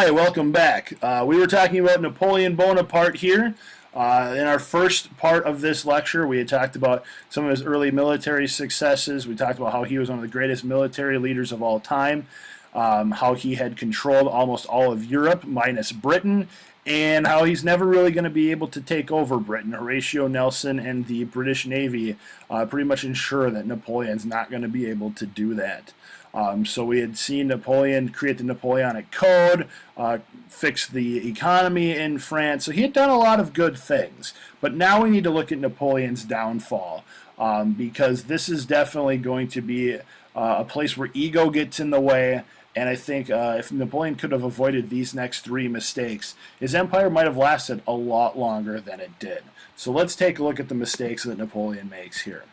Hi, welcome back. We were talking about Napoleon Bonaparte here. In our first part of this lecture, we had talked about some of his early military successes. We talked about how he was one of the greatest military leaders of all time, how he had controlled almost all of Europe minus Britain, and how he's never really going to be able to take over Britain. Horatio Nelson and the British Navy pretty much ensure that Napoleon's not going to be able to do that. So we had seen Napoleon create the Napoleonic Code, fix the economy in France. So he had done a lot of good things. But now we need to look at Napoleon's downfall, because this is definitely going to be a place where ego gets in the way. And I think if Napoleon could have avoided these next three mistakes, his empire might have lasted a lot longer than it did. So let's take a look at the mistakes that Napoleon makes here.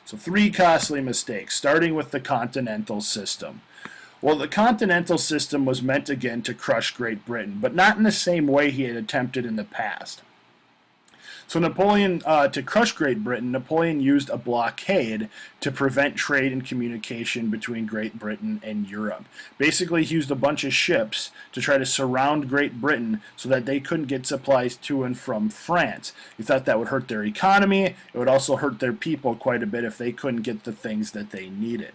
So three costly mistakes, starting with the Continental System. Well, the Continental System was meant again to crush Great Britain, but not in the same way he had attempted in the past. So Napoleon, to crush Great Britain, Napoleon used a blockade to prevent trade and communication between Great Britain and Europe. Basically, he used a bunch of ships to try to surround Great Britain so that they couldn't get supplies to and from France. He thought that would hurt their economy. It would also hurt their people quite a bit if they couldn't get the things that they needed.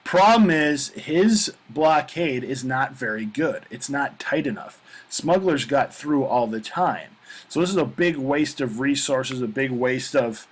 Problem is, his blockade is not very good. It's not tight enough. Smugglers got through all the time. So this is a big waste of resources, a big waste of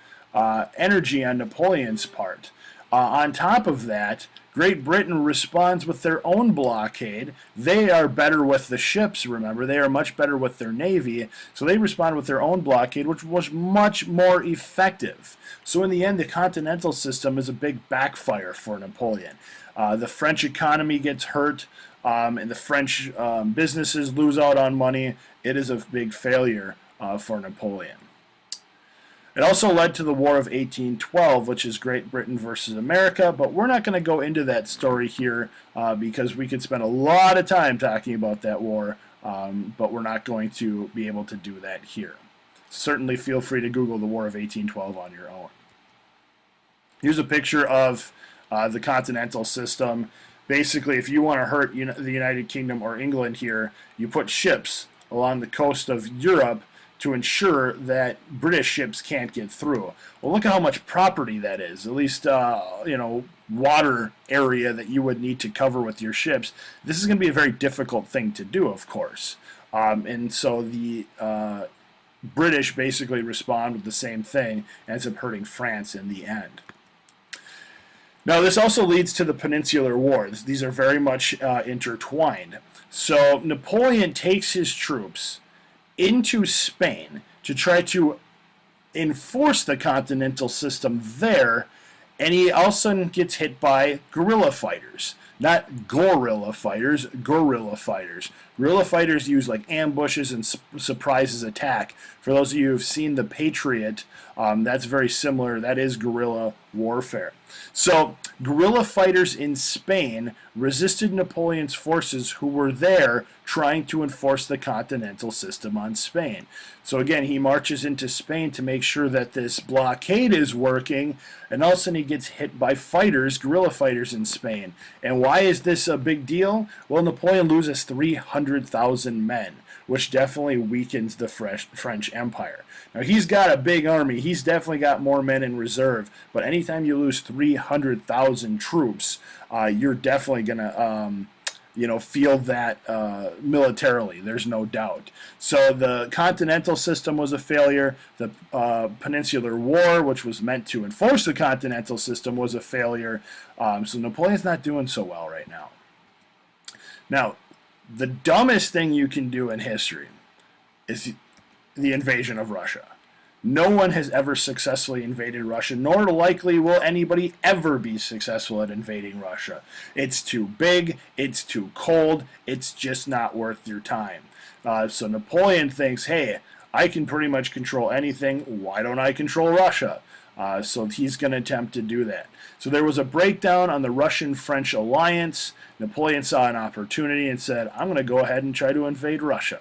energy on Napoleon's part. On top of that, Great Britain responds with their own blockade. They are better with the ships, remember. They are much better with their navy. So they respond with their own blockade, which was much more effective. So in the end, the Continental System is a big backfire for Napoleon. The French economy gets hurt, and the French businesses lose out on money. It is a big failure for Napoleon. It also led to the War of 1812, which is Great Britain versus America, but we're not going to go into that story here because we could spend a lot of time talking about that war, but we're not going to be able to do that here. Certainly feel free to Google the War of 1812 on your own. Here's a picture of the Continental System. Basically, if you want to hurt the United Kingdom or England here, you put ships along the coast of Europe to ensure that British ships can't get through. Well, look at how much property that is, at least, water area that you would need to cover with your ships. This is going to be a very difficult thing to do, of course. And so the British basically respond with the same thing, ends up hurting France in the end. Now, this also leads to the Peninsular War. These are very much intertwined. So Napoleon takes his troops into Spain to try to enforce the Continental System there, and he all of a sudden gets hit by guerrilla fighters. Not gorilla fighters, guerrilla fighters. Guerrilla fighters use like ambushes and surprises attack. For those of you who've seen The Patriot, that's very similar. That is guerrilla warfare. So guerrilla fighters in Spain resisted Napoleon's forces who were there trying to enforce the Continental System on Spain. So again, he marches into Spain to make sure that this blockade is working, and all of a sudden he gets hit by fighters, guerrilla fighters in Spain. And why is this a big deal? Well, Napoleon loses 300,000 men, which definitely weakens the French Empire. Now, he's got a big army. He's definitely got more men in reserve. But anytime you lose 300,000 troops, you're definitely going to feel that militarily. There's no doubt. So the Continental System was a failure. The Peninsular War, which was meant to enforce the Continental System, was a failure. So Napoleon's not doing so well right now. Now, the dumbest thing you can do in history is the invasion of Russia. No one has ever successfully invaded Russia, nor likely will anybody ever be successful at invading Russia. It's too big, it's too cold, it's just not worth your time. So Napoleon thinks, hey, I can pretty much control anything, why don't I control Russia? So he's going to attempt to do that. So there was a breakdown on the Russian-French alliance. Napoleon saw an opportunity and said, I'm going to go ahead and try to invade Russia.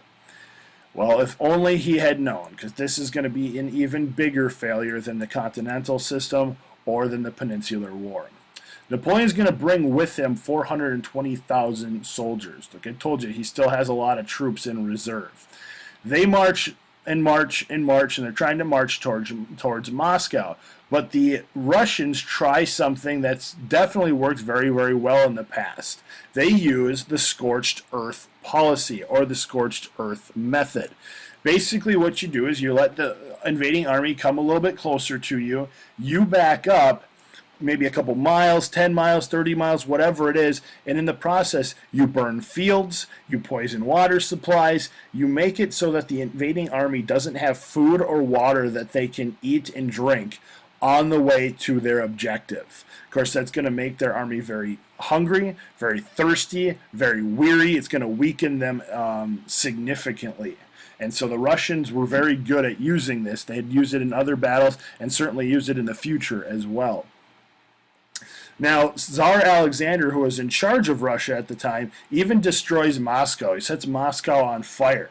Well, if only he had known, because this is going to be an even bigger failure than the Continental System or than the Peninsular War. Napoleon's going to bring with him 420,000 soldiers. Like I told you, he still has a lot of troops in reserve. They march and march and march, and they're trying to march towards Moscow. But the Russians try something that's definitely worked very, very well in the past. They use the scorched earth policy, or the scorched earth method. Basically what you do is you let the invading army come a little bit closer to you, you back up maybe a couple miles, 10 miles, 30 miles, whatever it is, and in the process you burn fields, you poison water supplies, you make it so that the invading army doesn't have food or water that they can eat and drink on the way to their objective. Of course, that's going to make their army very hungry, very thirsty, very weary. It's going to weaken them significantly. And so the Russians were very good at using this. They had used it in other battles and certainly used it in the future as well. Now, Tsar Alexander, who was in charge of Russia at the time, even destroys Moscow. He sets Moscow on fire.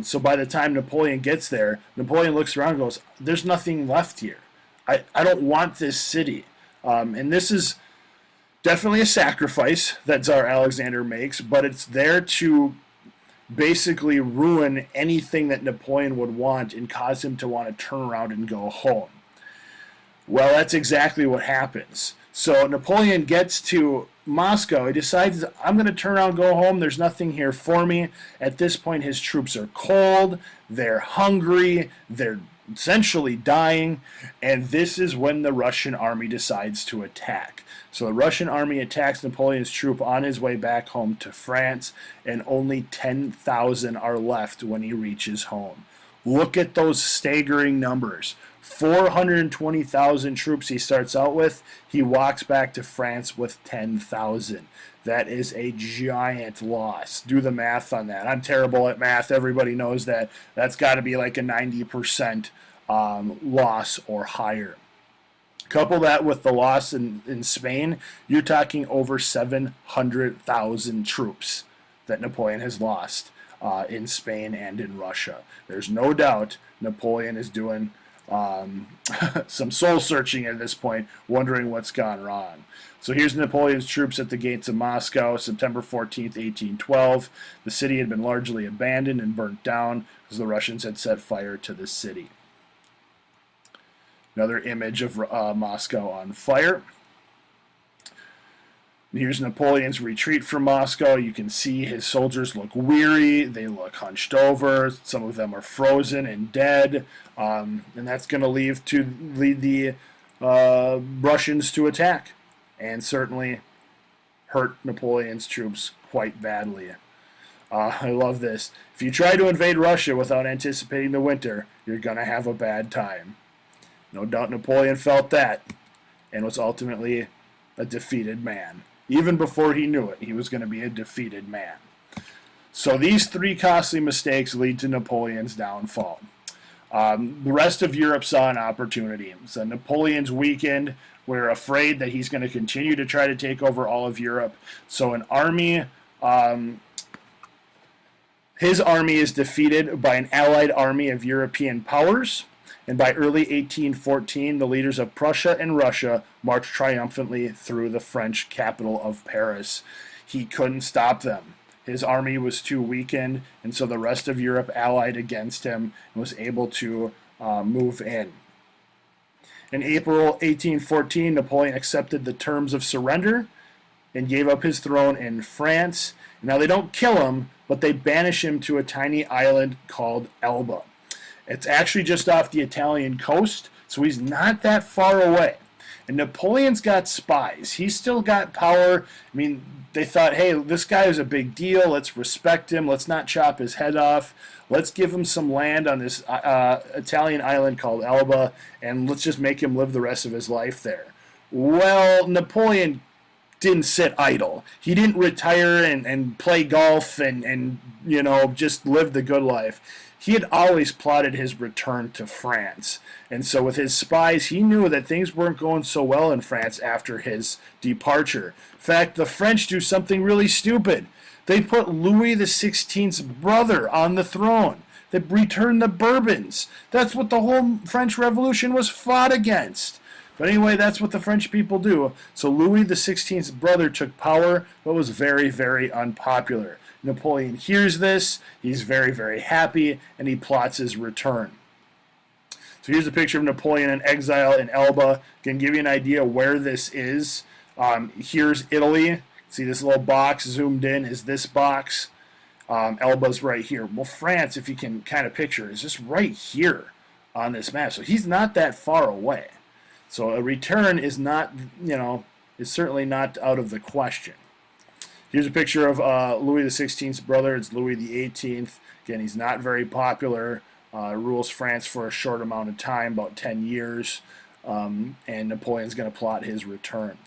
So by the time Napoleon gets there, Napoleon looks around and goes, there's nothing left here. I don't want this city. And this is definitely a sacrifice that Tsar Alexander makes, but it's there to basically ruin anything that Napoleon would want and cause him to want to turn around and go home. Well, that's exactly what happens. So Napoleon gets to Moscow. He decides, I'm going to turn around and go home. There's nothing here for me. At this point, his troops are cold. They're hungry. They're essentially dying. And this is when the Russian army decides to attack. So the Russian army attacks Napoleon's troop on his way back home to France, and only 10,000 are left when he reaches home. Look at those staggering numbers. 420,000 troops he starts out with. He walks back to France with 10,000. That is a giant loss. Do the math on that. I'm terrible at math. Everybody knows that. That's got to be like a 90% loss or higher. Couple that with the loss in Spain, you're talking over 700,000 troops that Napoleon has lost in Spain and in Russia. There's no doubt Napoleon is doing some soul searching at this point, wondering what's gone wrong. So here's Napoleon's troops at the gates of Moscow, September 14th, 1812. The city had been largely abandoned and burnt down because the Russians had set fire to the city. Another image of Moscow on fire. Here's Napoleon's retreat from Moscow. You can see his soldiers look weary. They look hunched over. Some of them are frozen and dead. And that's going to lead the Russians to attack and certainly hurt Napoleon's troops quite badly. I love this. If you try to invade Russia without anticipating the winter, you're going to have a bad time. No doubt Napoleon felt that and was ultimately a defeated man. Even before he knew it, he was going to be a defeated man. So these three costly mistakes lead to Napoleon's downfall. The rest of Europe saw an opportunity. So Napoleon's weakened. We're afraid that he's going to continue to try to take over all of Europe. So his army is defeated by an allied army of European powers. And by early 1814, the leaders of Prussia and Russia marched triumphantly through the French capital of Paris. He couldn't stop them. His army was too weakened, and so the rest of Europe allied against him and was able to move in. In April 1814, Napoleon accepted the terms of surrender and gave up his throne in France. Now, they don't kill him, but they banish him to a tiny island called Elba. It's actually just off the Italian coast, so he's not that far away. And Napoleon's got spies. He's still got power. I mean, they thought, hey, this guy is a big deal. Let's respect him. Let's not chop his head off. Let's give him some land on this Italian island called Elba, and let's just make him live the rest of his life there. Well, Napoleon didn't sit idle. He didn't retire and play golf and just live the good life. He had always plotted his return to France. And so with his spies, he knew that things weren't going so well in France after his departure. In fact, the French do something really stupid. They put Louis XVI's brother on the throne. They returned the Bourbons. That's what the whole French Revolution was fought against. But anyway, that's what the French people do. So Louis XVI's brother took power, but was very, very unpopular. Napoleon hears this, he's very, very happy, and he plots his return. So here's a picture of Napoleon in exile in Elba. Can give you an idea where this is. Here's Italy. See this little box zoomed in is this box. Elba's right here. Well, France, if you can kind of picture, is just right here on this map. So he's not that far away. So a return is not, is certainly not out of the question. Here's a picture of Louis XVI's brother. It's Louis XVIII. Again, he's not very popular. Rules France for a short amount of time, about 10 years. And Napoleon's going to plot his return.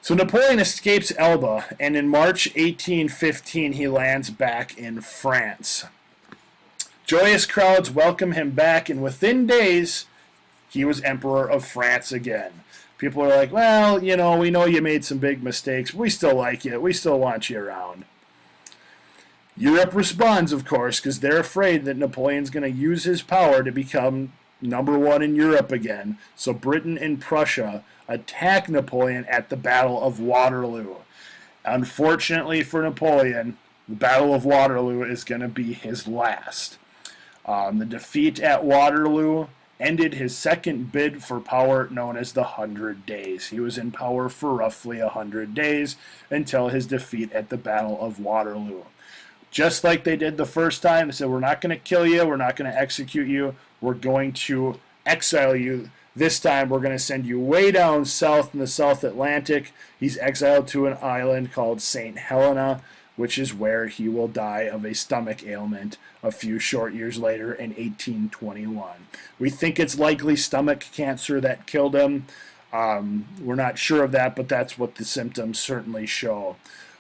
So Napoleon escapes Elba, and in March 1815 he lands back in France. Joyous crowds welcome him back, and within days he was Emperor of France again. People are like, well, we know you made some big mistakes. We still like you. We still want you around. Europe responds, of course, because they're afraid that Napoleon's going to use his power to become number one in Europe again. So Britain and Prussia attack Napoleon at the Battle of Waterloo. Unfortunately for Napoleon, the Battle of Waterloo is going to be his last. The defeat at Waterloo ended his second bid for power, known as the 100 Days. He was in power for roughly 100 days until his defeat at the Battle of Waterloo. Just like they did the first time, they said, we're not going to kill you, we're not going to execute you, we're going to exile you. This time we're going to send you way down south in the South Atlantic. He's exiled to an island called St. Helena, which is where he will die of a stomach ailment a few short years later in 1821. We think it's likely stomach cancer that killed him. We're not sure of that, but that's what the symptoms certainly show.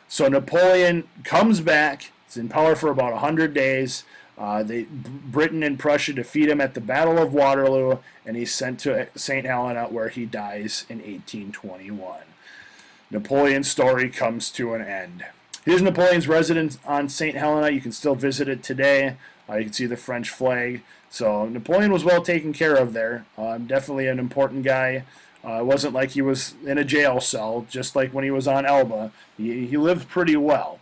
So Napoleon comes back. He's in power for about 100 days. Britain and Prussia defeat him at the Battle of Waterloo, and he's sent to St. Helena, where he dies in 1821. Napoleon's story comes to an end. Here's Napoleon's residence on St. Helena. You can still visit it today. You can see the French flag. So Napoleon was well taken care of there. Definitely an important guy. It wasn't like he was in a jail cell, just like when he was on Elba. He lived pretty well.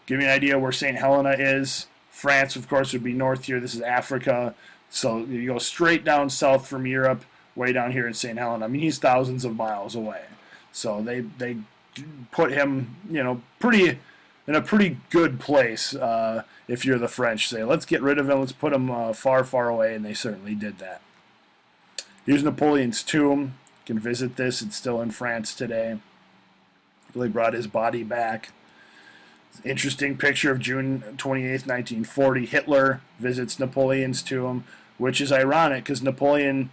Give you an idea where St. Helena is. France, of course, would be north here. This is Africa. So you go straight down south from Europe, way down here in St. Helena. I mean, he's thousands of miles away. So they put him, in a pretty good place. If you're the French, say, let's get rid of him. Let's put him far, far away, and they certainly did that. Here's Napoleon's tomb. You can visit this. It's still in France today. Really brought his body back. Interesting picture of June 28th, 1940. Hitler visits Napoleon's tomb, which is ironic because Napoleon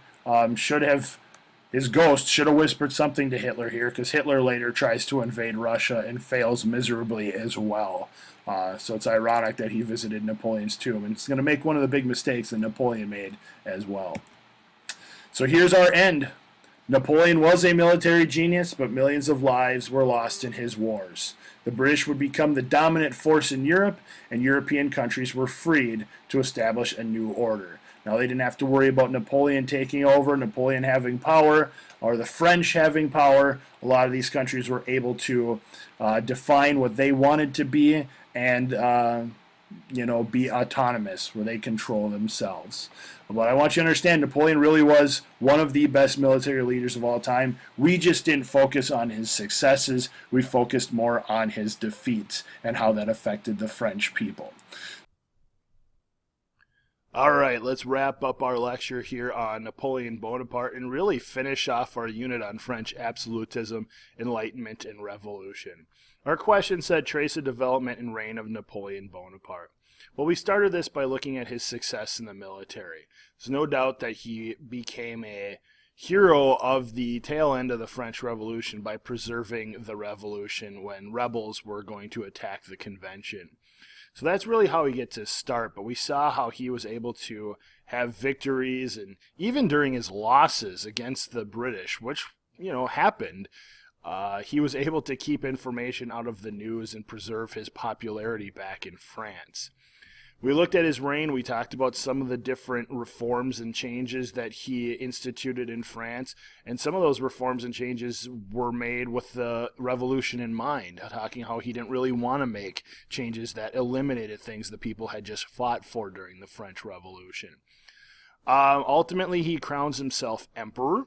his ghost should have whispered something to Hitler here, because Hitler later tries to invade Russia and fails miserably as well. So it's ironic that he visited Napoleon's tomb, and it's going to make one of the big mistakes that Napoleon made as well. So here's our end. Napoleon was a military genius, but millions of lives were lost in his wars. The British would become the dominant force in Europe, and European countries were freed to establish a new order. Now, they didn't have to worry about Napoleon taking over, Napoleon having power, or the French having power. A lot of these countries were able to define what they wanted to be and be autonomous, where they control themselves. But I want you to understand, Napoleon really was one of the best military leaders of all time. We just didn't focus on his successes. We focused more on his defeats and how that affected the French people. All right, let's wrap up our lecture here on Napoleon Bonaparte and really finish off our unit on French absolutism, Enlightenment, and Revolution. Our question said, trace the development and reign of Napoleon Bonaparte. Well, we started this by looking at his success in the military. There's no doubt that he became a hero of the tail end of the French Revolution by preserving the revolution when rebels were going to attack the convention. So that's really how he gets his start, but we saw how he was able to have victories, and even during his losses against the British, which, happened, he was able to keep information out of the news and preserve his popularity back in France. We looked at his reign. We talked about some of the different reforms and changes that he instituted in France. And some of those reforms and changes were made with the revolution in mind, talking how he didn't really want to make changes that eliminated things the people had just fought for during the French Revolution. Ultimately, he crowns himself emperor,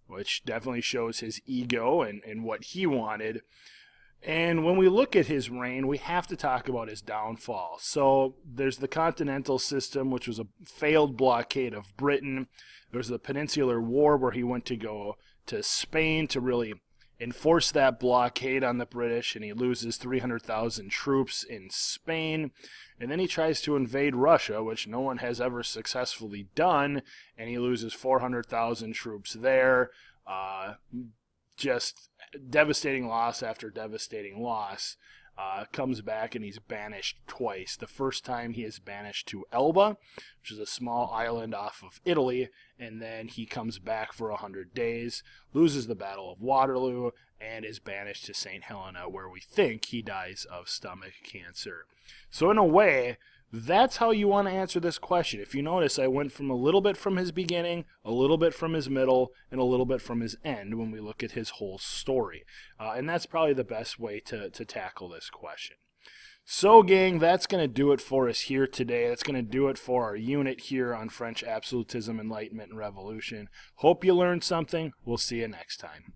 which definitely shows his ego and what he wanted. And when we look at his reign, we have to talk about his downfall. So there's the Continental System, which was a failed blockade of Britain. There's the Peninsular War, where he went to go to Spain to really enforce that blockade on the British, and he loses 300,000 troops in Spain. And then he tries to invade Russia, which no one has ever successfully done, and he loses 400,000 troops there. Just devastating loss after devastating loss. Comes back and he's banished twice. The first time he is banished to Elba, which is a small island off of Italy, and then he comes back for 100 days, loses the Battle of Waterloo, and is banished to St. Helena, where we think he dies of stomach cancer. So in a way, that's how you want to answer this question. If you notice, I went from a little bit from his beginning, a little bit from his middle, and a little bit from his end when we look at his whole story. And that's probably the best way to tackle this question. So, gang, that's going to do it for us here today. That's going to do it for our unit here on French Absolutism, Enlightenment, and Revolution. Hope you learned something. We'll see you next time.